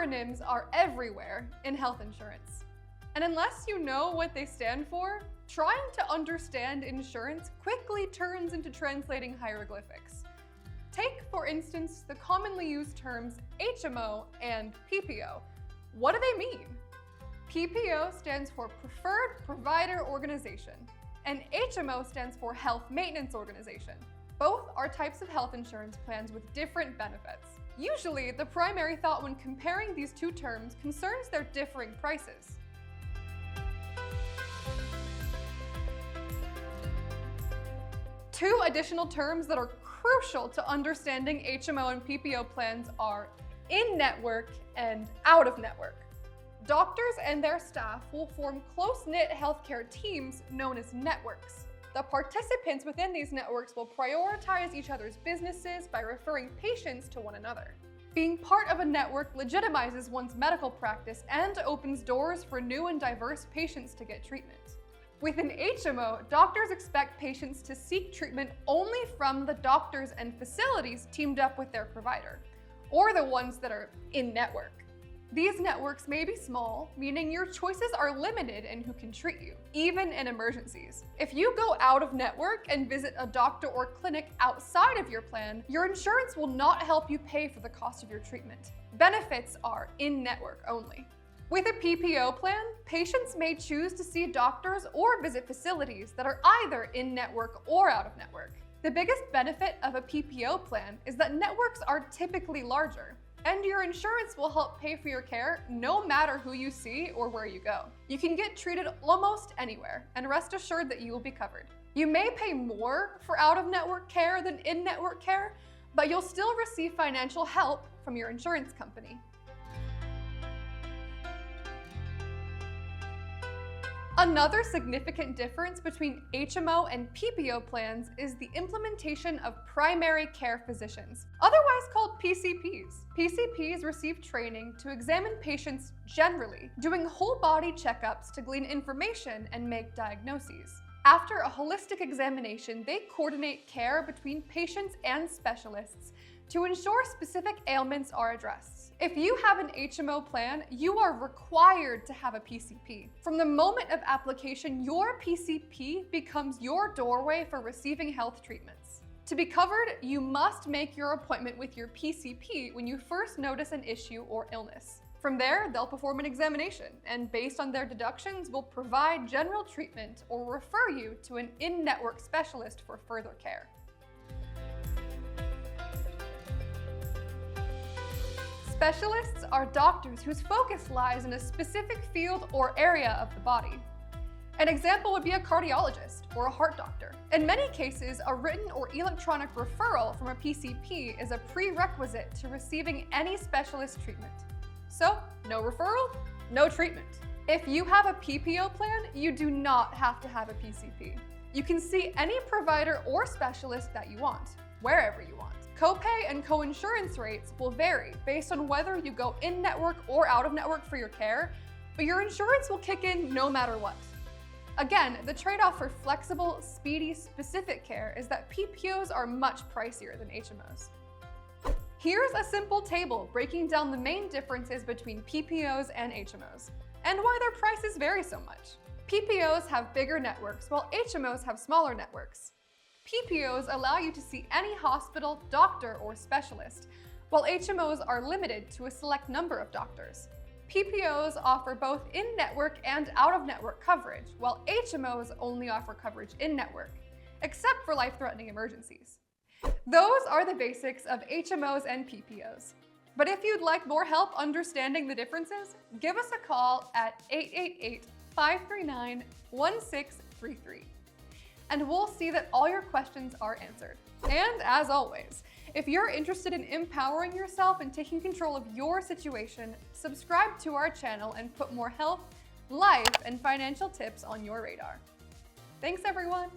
Acronyms are everywhere in health insurance. And unless you know what they stand for, trying to understand insurance quickly turns into translating hieroglyphics. Take, for instance, the commonly used terms HMO and PPO. What do they mean? PPO stands for Preferred Provider Organization, and HMO stands for Health Maintenance Organization. Both are types of health insurance plans with different benefits. Usually, the primary thought when comparing these two terms concerns their differing prices. Two additional terms that are crucial to understanding HMO and PPO plans are in-network and out-of-network. Doctors and their staff will form close-knit healthcare teams known as networks. The participants within these networks will prioritize each other's businesses by referring patients to one another. Being part of a network legitimizes one's medical practice and opens doors for new and diverse patients to get treatment. With an HMO, doctors expect patients to seek treatment only from the doctors and facilities teamed up with their provider, or the ones that are in-network. These networks may be small, meaning your choices are limited in who can treat you, even in emergencies. If you go out of network and visit a doctor or clinic outside of your plan, your insurance will not help you pay for the cost of your treatment. Benefits are in-network only. With a PPO plan, patients may choose to see doctors or visit facilities that are either in-network or out-of-network. The biggest benefit of a PPO plan is that networks are typically larger, and your insurance will help pay for your care no matter who you see or where you go. You can get treated almost anywhere, and rest assured that you will be covered. You may pay more for out-of-network care than in-network care, but you'll still receive financial help from your insurance company. Another significant difference between HMO and PPO plans is the implementation of primary care physicians, otherwise called PCPs. PCPs receive training to examine patients generally, doing whole-body checkups to glean information and make diagnoses. After a holistic examination, they coordinate care between patients and specialists to ensure specific ailments are addressed. If you have an HMO plan, you are required to have a PCP. From the moment of application, your PCP becomes your doorway for receiving health treatments. To be covered, you must make your appointment with your PCP when you first notice an issue or illness. From there, they'll perform an examination, and based on their deductions, will provide general treatment or refer you to an in-network specialist for further care. Specialists are doctors whose focus lies in a specific field or area of the body. An example would be a cardiologist or a heart doctor. In many cases, a written or electronic referral from a PCP is a prerequisite to receiving any specialist treatment. So, no referral, no treatment. If you have a PPO plan, you do not have to have a PCP. You can see any provider or specialist that you want, wherever you want. Copay and coinsurance rates will vary based on whether you go in-network or out-of-network for your care, but your insurance will kick in no matter what. Again, the trade-off for flexible, speedy, specific care is that PPOs are much pricier than HMOs. Here's a simple table breaking down the main differences between PPOs and HMOs, and why their prices vary so much. PPOs have bigger networks, while HMOs have smaller networks. PPOs allow you to see any hospital, doctor, or specialist, while HMOs are limited to a select number of doctors. PPOs offer both in-network and out-of-network coverage, while HMOs only offer coverage in-network, except for life-threatening emergencies. Those are the basics of HMOs and PPOs. But if you'd like more help understanding the differences, give us a call at 888-539-1633. And we'll see that all your questions are answered. And as always, if you're interested in empowering yourself and taking control of your situation, subscribe to our channel and put more health, life, and financial tips on your radar. Thanks, everyone.